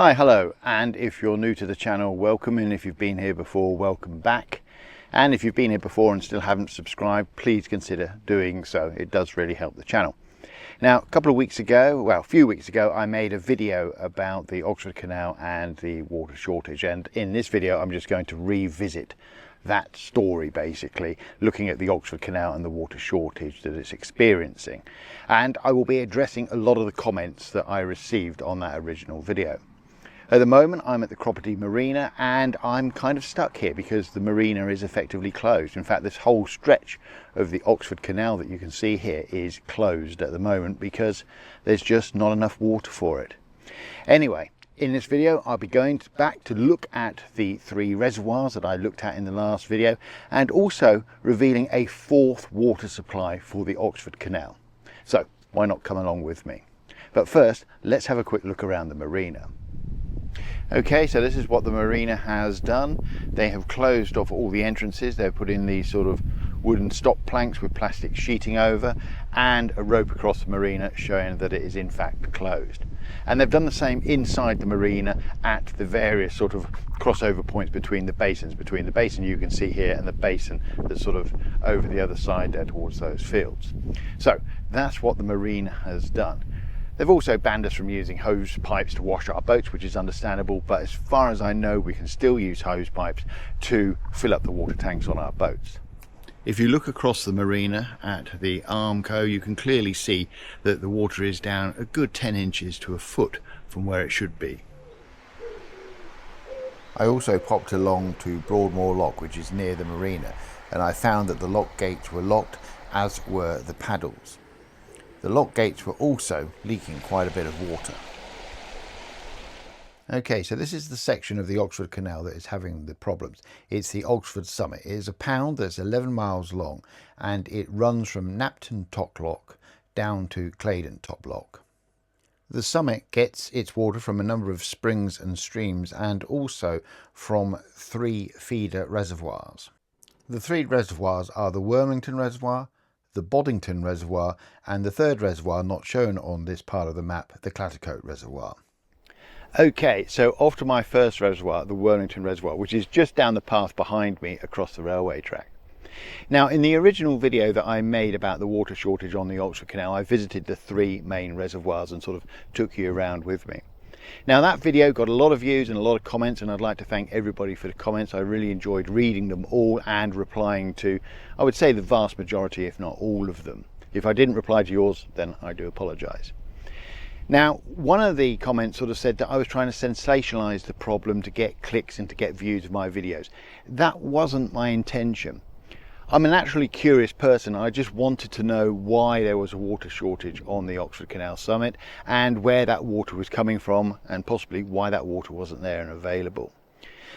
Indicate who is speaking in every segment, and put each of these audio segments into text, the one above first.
Speaker 1: Hi, hello, and if you're new to the channel, welcome, and if you've been here before, welcome back. And if you've been here before and still haven't subscribed, please consider doing so. It does really help the channel. Now, a couple of weeks ago, well, a few weeks ago, I made a video about the Oxford Canal and the water shortage, and in this video I'm just going to revisit that story, basically looking at the Oxford Canal and the water shortage that it's experiencing. And I will be addressing a lot of the comments that I received on that original video. At the moment I'm at the Cropredy Marina and I'm kind of stuck here because the marina is effectively closed. In fact, this whole stretch of the Oxford Canal that you can see here is closed at the moment because there's just not enough water for it. Anyway, in this video I'll be going back to look at the 3 reservoirs that I looked at in the last video, and also revealing a 4th water supply for the Oxford Canal. So why not come along with me? But first, let's have a quick look around the marina. Okay, so this is what the marina has done. They have closed off all the entrances. They've put in these sort of wooden stop planks with plastic sheeting over and a rope across the marina showing that it is in fact closed. And they've done the same inside the marina at the various sort of crossover points between the basins, between the basin you can see here and the basin that's sort of over the other side there towards those fields. So that's what the marina has done. They've also banned us from using hose pipes to wash our boats, which is understandable, but as far as I know, we can still use hose pipes to fill up the water tanks on our boats. If you look across the marina at the Armco, you can clearly see that the water is down a good 10 inches to a foot from where it should be. I also popped along to Broadmoor Lock, which is near the marina, and I found that the lock gates were locked, as were the paddles. The lock gates were also leaking quite a bit of water. Okay, so this is the section of the Oxford Canal that is having the problems. It's the Oxford Summit. It is a pound that's 11 miles long and it runs from Napton Top Lock down to Claydon Top Lock. The summit gets its water from a number of springs and streams and also from 3 feeder reservoirs. The 3 reservoirs are the Wormleighton Reservoir, the Boddington Reservoir, and the 3rd reservoir not shown on this part of the map, the Clattercote Reservoir. Okay, so off to my first reservoir, the Wormleighton Reservoir, which is just down the path behind me across the railway track. Now, in the original video that I made about the water shortage on the Oxford Canal, I visited the 3 main reservoirs and sort of took you around with me. Now, that video got a lot of views and a lot of comments, and I'd like to thank everybody for the comments. I really enjoyed reading them all and replying to, I would say, the vast majority, if not all of them. If I didn't reply to yours, then I do apologise. Now, one of the comments sort of said that I was trying to sensationalise the problem to get clicks and to get views of my videos. That wasn't my intention. I'm a naturally curious person. I just wanted to know why there was a water shortage on the Oxford Canal summit and where that water was coming from, and possibly why that water wasn't there and available.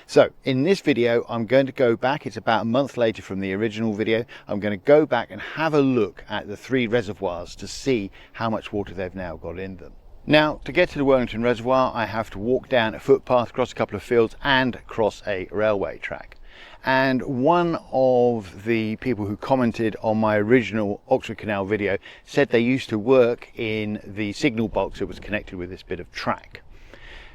Speaker 1: So in this video I'm going to go back, it's about a month later from the original video, I'm going to go back and have a look at the 3 reservoirs to see how much water they've now got in them. Now, to get to the Wormleighton Reservoir I have to walk down a footpath, cross a couple of fields and cross a railway track. And one of the people who commented on my original Oxford Canal video said they used to work in the signal box that was connected with this bit of track.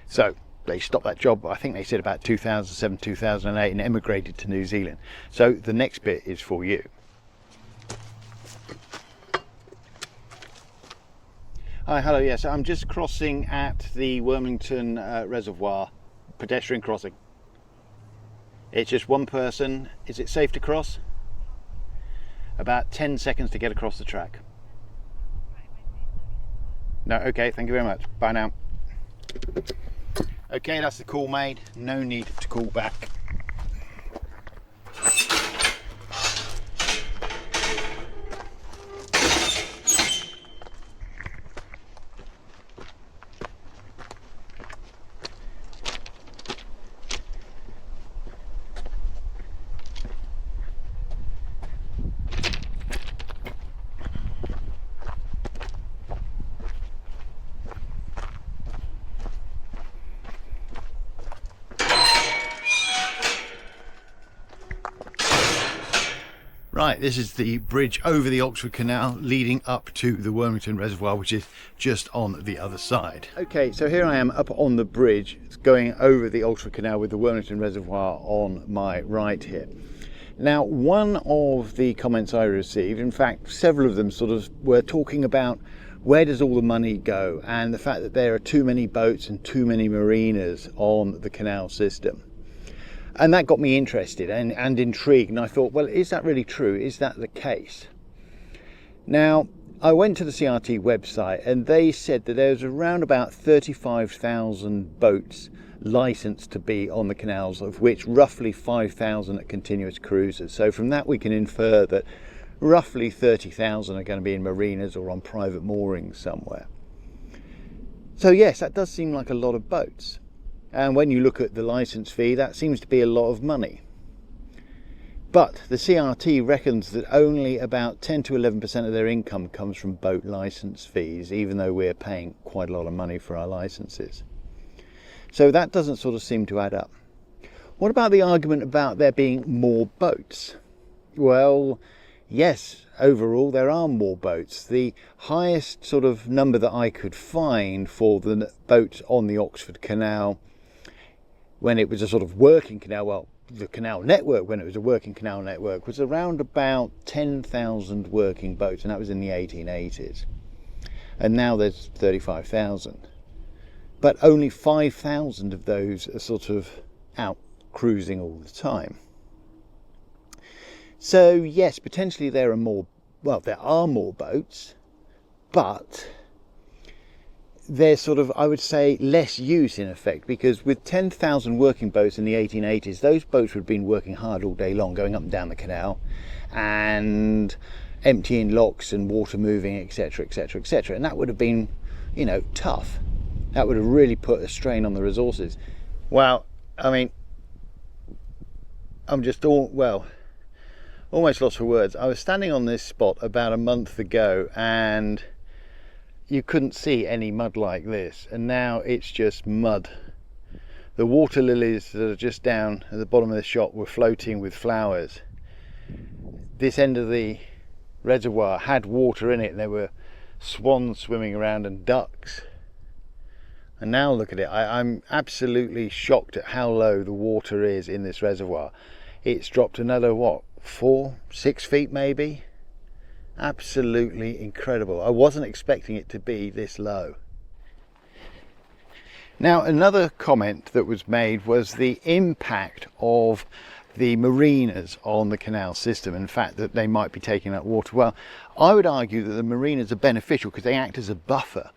Speaker 1: So they stopped that job, I think they said about 2007, 2008, and emigrated to New Zealand. So the next bit is for you. Hi, hello, yes, I'm just crossing at the Wormleighton Reservoir, pedestrian crossing. It's just one person. Is it safe to cross? About 10 seconds to get across the track. No, okay, thank you very much. Bye now. Okay, that's the call made. No need to call back. Right, this is the bridge over the Oxford Canal leading up to the Wormleighton Reservoir, which is just on the other side. Okay, so here I am up on the bridge. It's going over the Oxford Canal with the Wormleighton Reservoir on my right here. Now, one of the comments I received, in fact, several of them sort of were talking about where does all the money go and the fact that there are too many boats and too many marinas on the canal system. And that got me interested and intrigued, and I thought, well, is that really true? Is that the case? Now, I went to the CRT website and they said that there's around about 35,000 boats licensed to be on the canals, of which roughly 5,000 are continuous cruisers. So from that we can infer that roughly 30,000 are going to be in marinas or on private moorings somewhere. So yes, that does seem like a lot of boats. And when you look at the licence fee, that seems to be a lot of money. But the CRT reckons that only about 10 to 11% of their income comes from boat licence fees, even though we're paying quite a lot of money for our licences. So that doesn't sort of seem to add up. What about the argument about there being more boats? Well, yes, overall there are more boats. The highest sort of number that I could find for the boats on the Oxford Canal when it was a sort of working canal, well, the canal network when it was a working canal network, was around about 10,000 working boats, and that was in the 1880s. And now there's 35,000. But only 5,000 of those are sort of out cruising all the time. So yes, potentially there are more boats, but there's sort of, I would say, less use in effect, because with 10,000 working boats in the 1880s, those boats would have been working hard all day long, going up and down the canal and emptying locks and water moving, etc, etc, etc, and that would have been, you know, tough. That would have really put a strain on the resources. Well, I mean, I'm just almost lost for words. I was standing on this spot about a month ago and you couldn't see any mud like this, and now it's just mud. The water lilies that are just down at the bottom of the shot were floating with flowers. This end of the reservoir had water in it, and there were swans swimming around and ducks. And now look at it. I'm absolutely shocked at how low the water is in this reservoir. It's dropped another, what, 4-6 feet maybe? Absolutely incredible. I wasn't expecting it to be this low. Now, another comment that was made was the impact of the marinas on the canal system, and the fact that they might be taking up water. Well, I would argue that the marinas are beneficial because they act as a buffer.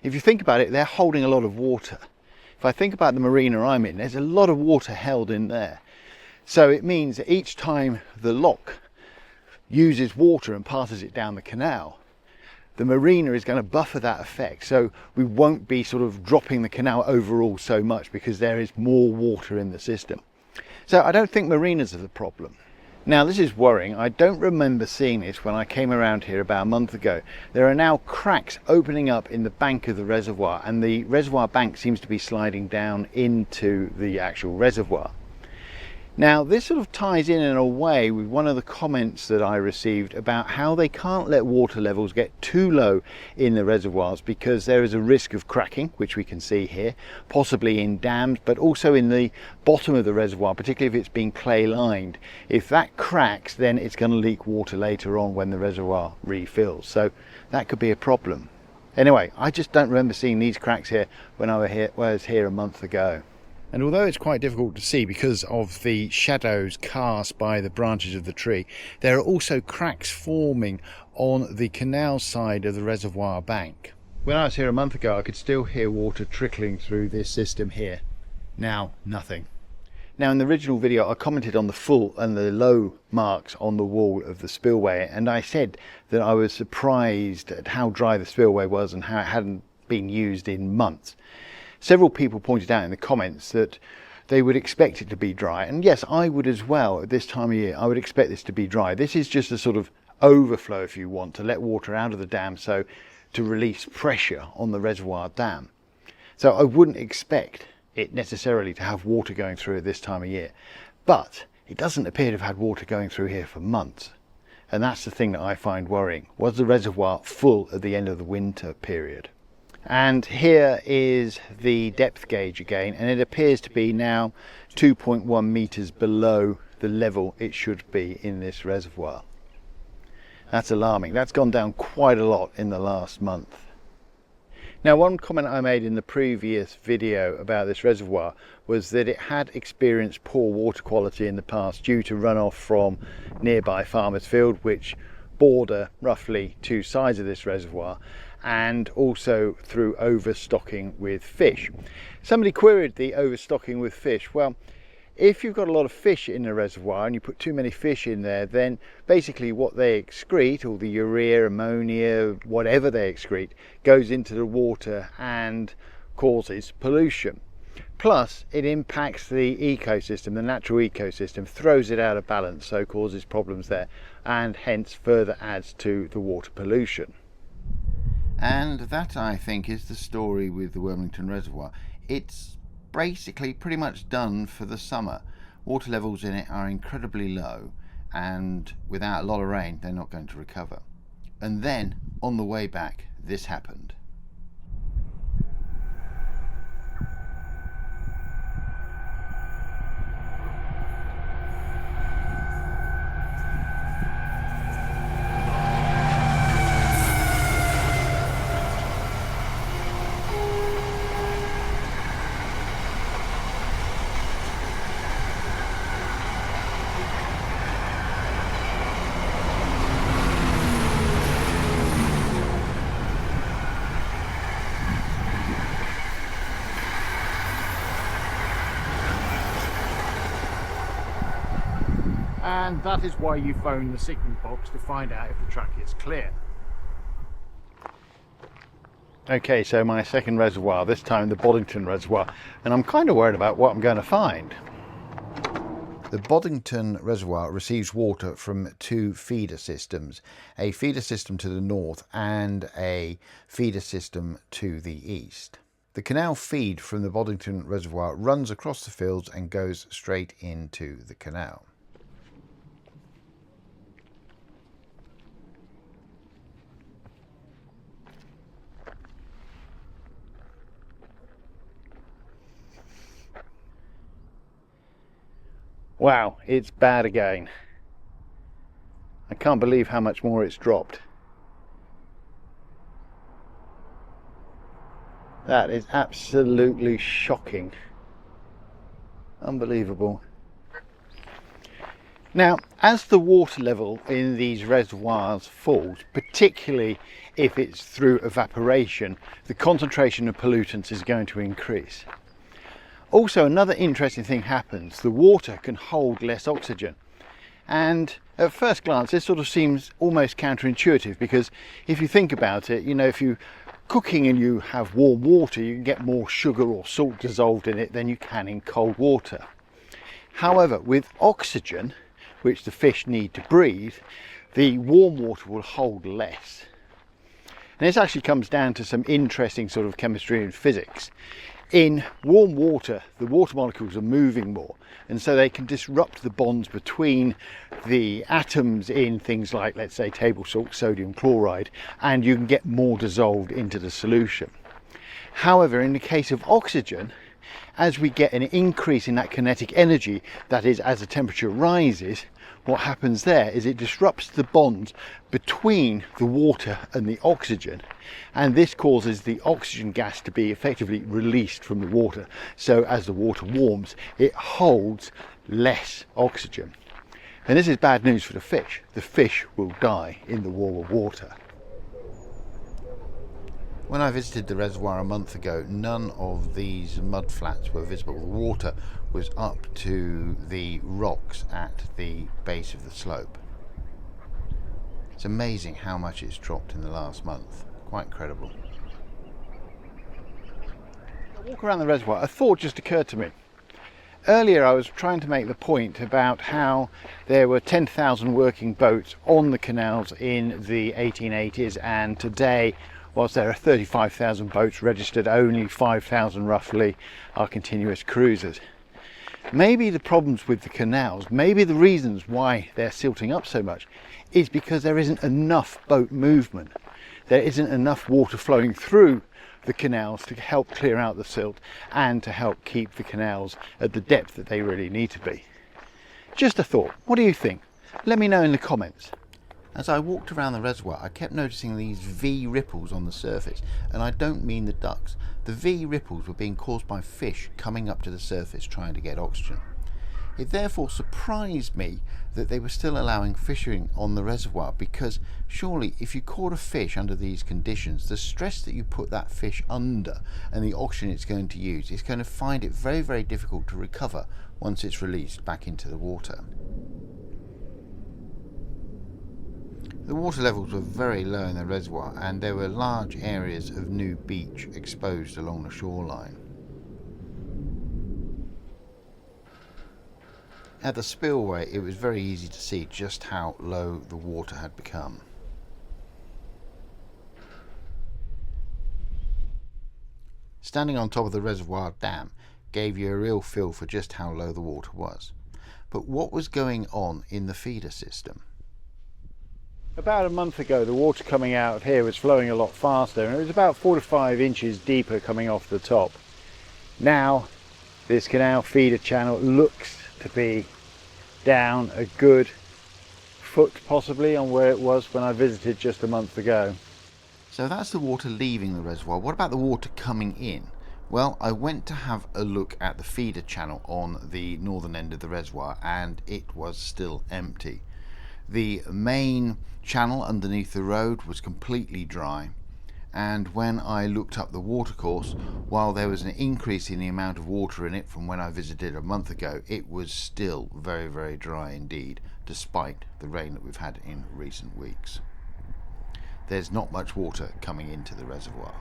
Speaker 1: If you think about it, they're holding a lot of water. If I think about the marina I'm in, there's a lot of water held in there. So it means that each time the lock uses water and passes it down the canal, the marina is going to buffer that effect, so we won't be sort of dropping the canal overall so much because there is more water in the system. So I don't think marinas are the problem. Now, this is worrying. I don't remember seeing this when I came around here about a month ago. There are now cracks opening up in the bank of the reservoir, and the reservoir bank seems to be sliding down into the actual reservoir. Now, this sort of ties in a way with one of the comments that I received about how they can't let water levels get too low in the reservoirs because there is a risk of cracking, which we can see here, possibly in dams, but also in the bottom of the reservoir, particularly if it's been clay lined. If that cracks, then it's going to leak water later on when the reservoir refills. So that could be a problem. Anyway, I just don't remember seeing these cracks here when I was here a month ago. And although it's quite difficult to see because of the shadows cast by the branches of the tree, there are also cracks forming on the canal side of the reservoir bank. When I was here a month ago, I could still hear water trickling through this system here. Now, nothing. Now, in the original video, I commented on the full and the low marks on the wall of the spillway, and I said that I was surprised at how dry the spillway was and how it hadn't been used in months. Several people pointed out in the comments that they would expect it to be dry, and yes, I would as well. At this time of year, I would expect this to be dry. This is just a sort of overflow, if you want, to let water out of the dam, so to release pressure on the reservoir dam. So I wouldn't expect it necessarily to have water going through at this time of year, but it doesn't appear to have had water going through here for months. And that's the thing that I find worrying. Was the reservoir full at the end of the winter period? And here is the depth gauge again, and it appears to be now 2.1 meters below the level it should be in this reservoir. That's alarming. That's gone down quite a lot in the last month. Now, one comment I made in the previous video about this reservoir was that it had experienced poor water quality in the past due to runoff from nearby farmers' field, which border roughly two sides of this reservoir, and also through overstocking with fish. Somebody queried the overstocking with fish. Well, if you've got a lot of fish in a reservoir and you put too many fish in there, then basically what they excrete, all the urea, ammonia, whatever they excrete, goes into the water and causes pollution. Plus, it impacts the ecosystem, the natural ecosystem, throws it out of balance, so causes problems there, and hence further adds to the water pollution. And that, I think, is the story with the Wormleighton Reservoir. It's basically pretty much done for the summer. Water levels in it are incredibly low, and without a lot of rain they're not going to recover. And then on the way back this happened.
Speaker 2: And that is why you phone the signal box to find out if the track is clear.
Speaker 1: Okay, so my second reservoir, this time the Boddington Reservoir, and I'm kind of worried about what I'm going to find. The Boddington Reservoir receives water from two feeder systems, a feeder system to the north and a feeder system to the east. The canal feed from the Boddington Reservoir runs across the fields and goes straight into the canal. Wow, it's bad again. I can't believe how much more it's dropped. That is absolutely shocking. Unbelievable. Now, as the water level in these reservoirs falls, particularly if it's through evaporation, the concentration of pollutants is going to increase. Also, another interesting thing happens. The water can hold less oxygen. And at first glance, this sort of seems almost counterintuitive, because if you think about it, you know, if you're cooking and you have warm water, you can get more sugar or salt dissolved in it than you can in cold water. However, with oxygen, which the fish need to breathe, the warm water will hold less. And this actually comes down to some interesting sort of chemistry and physics. In warm water, the water molecules are moving more, and so they can disrupt the bonds between the atoms in things like, let's say, table salt, sodium chloride, and you can get more dissolved into the solution. However, in the case of oxygen, as we get an increase in that kinetic energy, that is, as the temperature rises, what happens there is it disrupts the bonds between the water and the oxygen, and this causes the oxygen gas to be effectively released from the water. So as the water warms, it holds less oxygen. And this is bad news for the fish. The fish will die in the warmer water. When I visited the reservoir a month ago, none of these mudflats were visible. The water was up to the rocks at the base of the slope. It's amazing how much it's dropped in the last month. Quite incredible. I walk around the reservoir, a thought just occurred to me. Earlier I was trying to make the point about how there were 10,000 working boats on the canals in the 1880s, and today, whilst there are 35,000 boats registered, only 5,000 roughly are continuous cruisers. Maybe the problems with the canals, maybe the reasons why they're silting up so much is because there isn't enough boat movement. There isn't enough water flowing through the canals to help clear out the silt and to help keep the canals at the depth that they really need to be. Just a thought. What do you think? Let me know in the comments. As I walked around the reservoir, I kept noticing these V ripples on the surface, and I don't mean the ducks. The V ripples were being caused by fish coming up to the surface trying to get oxygen. It therefore surprised me that they were still allowing fishing on the reservoir, because surely if you caught a fish under these conditions, the stress that you put that fish under and the oxygen it's going to use, it's going to find it very, very difficult to recover once it's released back into the water. The water levels were very low in the reservoir, and there were large areas of new beach exposed along the shoreline. At the spillway, it was very easy to see just how low the water had become. Standing on top of the reservoir dam gave you a real feel for just how low the water was. But what was going on in the feeder system? About a month ago, the water coming out of here was flowing a lot faster, and it was about 4 to 5 inches deeper coming off the top. Now, this canal feeder channel looks to be down a good foot possibly on where it was when I visited just a month ago. So that's the water leaving the reservoir. What about the water coming in? Well, I went to have a look at the feeder channel on the northern end of the reservoir, and it was still empty. The main channel underneath the road was completely dry, and when I looked up the watercourse, while there was an increase in the amount of water in it from when I visited a month ago, it was still very, very dry indeed, despite the rain that we've had in recent weeks. There's not much water coming into the reservoir.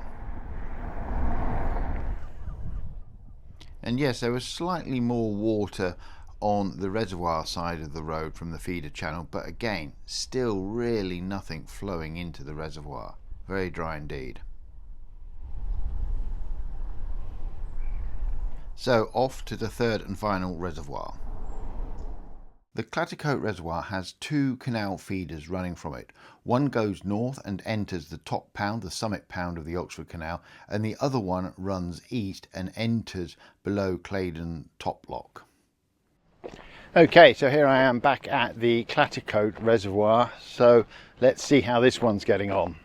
Speaker 1: And yes, there was slightly more water on the reservoir side of the road from the feeder channel, but again, still really nothing flowing into the reservoir. Very dry indeed. So off to the third and final reservoir. The Clattercote Reservoir has 2 canal feeders running from it. One goes north and enters the top pound, the summit pound of the Oxford Canal, and the other one runs east and enters below Claydon top lock. Okay, so here I am back at the Clattercote Reservoir, so let's see how this one's getting on.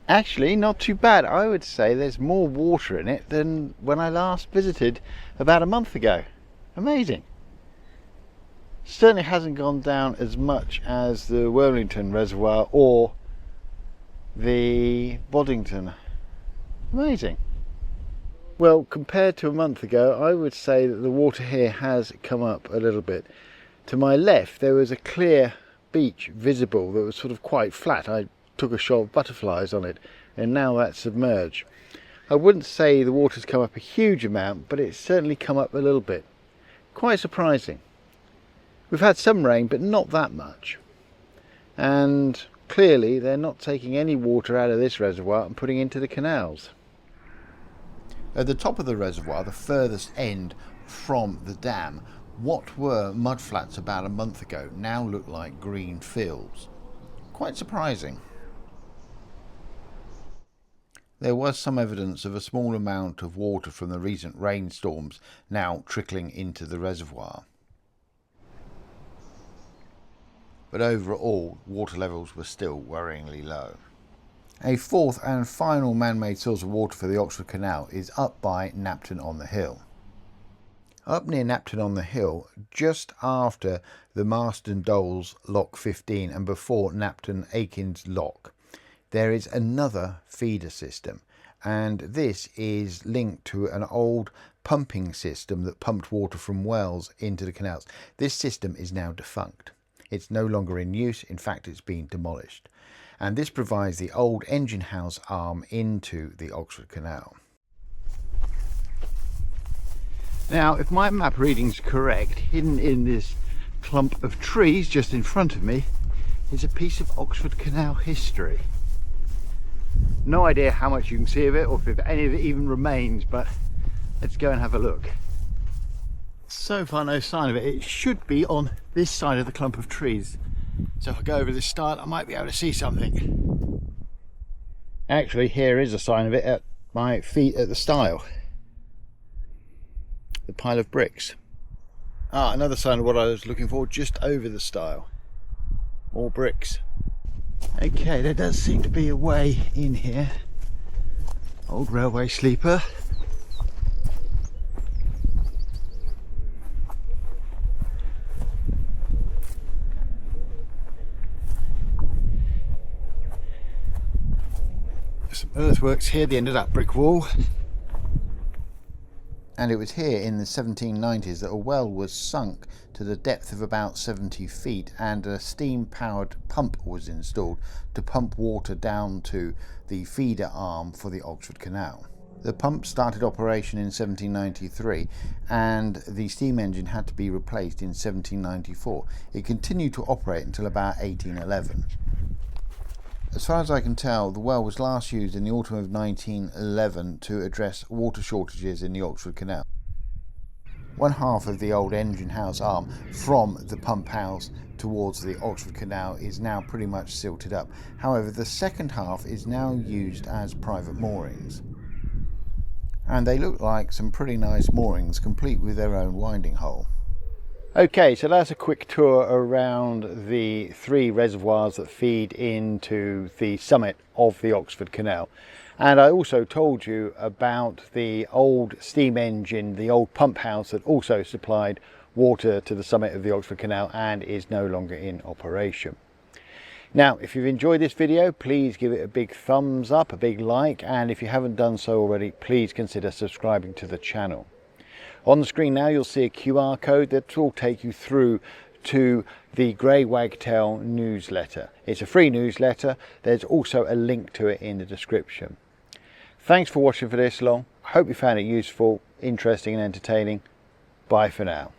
Speaker 1: Actually, not too bad. I would say there's more water in it than when I last visited about a month ago. Amazing. Certainly hasn't gone down as much as the Wormleighton Reservoir or the Boddington. Amazing. Well, compared to a month ago, I would say that the water here has come up a little bit. To my left, there was a clear beach visible that was sort of quite flat. I took a shot of butterflies on it, and now that's submerged. I wouldn't say the water's come up a huge amount, but it's certainly come up a little bit. Quite surprising. We've had some rain, but not that much. And clearly they're not taking any water out of this reservoir and putting into the canals. At the top of the reservoir, the furthest end from the dam, what were mudflats about a month ago now look like green fields. Quite surprising. There was some evidence of a small amount of water from the recent rainstorms now trickling into the reservoir. But overall, water levels were still worryingly low. A fourth and final man-made source of water for the Oxford Canal is up by Napton on the Hill. Up near Napton on the Hill, just after the Marston Doles Lock 15 and before Napton Akins Lock, there is another feeder system, and this is linked to an old pumping system that pumped water from wells into the canals. This system is now defunct. It's no longer in use. In fact, it's been demolished. and this provides the old engine house arm into the Oxford Canal. Now, if my map reading's correct, hidden in this clump of trees just in front of me is a piece of Oxford Canal history. No idea how much you can see of it or if any of it even remains, but let's go and have a look. So far no sign of it. It should be on this side of the clump of trees. So if I go over this stile, I might be able to see something. Actually, here is a sign of it at my feet at the stile. The pile of bricks. Ah, another sign of what I was looking for, just over the stile. More bricks. Okay, there does seem to be a way in here. Old railway sleeper. Some earthworks here, the end of that brick wall. And it was here in the 1790s that a well was sunk to the depth of about 70 feet and a steam-powered pump was installed to pump water down to the feeder arm for the Oxford Canal. The pump started operation in 1793 and the steam engine had to be replaced in 1794. It continued to operate until about 1811. As far as I can tell, the well was last used in the autumn of 1911 to address water shortages in the Oxford Canal. One half of the old engine house arm from the pump house towards the Oxford Canal is now pretty much silted up. However, the second half is now used as private moorings. And they look like some pretty nice moorings, complete with their own winding hole. Okay, so that's a quick tour around the 3 reservoirs that feed into the summit of the Oxford Canal. And I also told you about the old steam engine, the old pump house that also supplied water to the summit of the Oxford Canal and is no longer in operation. Now, if you've enjoyed this video, please give it a big thumbs up, a big like, and if you haven't done so already, please consider subscribing to the channel. On the screen now you'll see a QR code that will take you through to the Grey Wagtail newsletter. It's a free newsletter. There's also a link to it in the description. Thanks for watching for this long. I hope you found it useful, interesting and entertaining. Bye for now.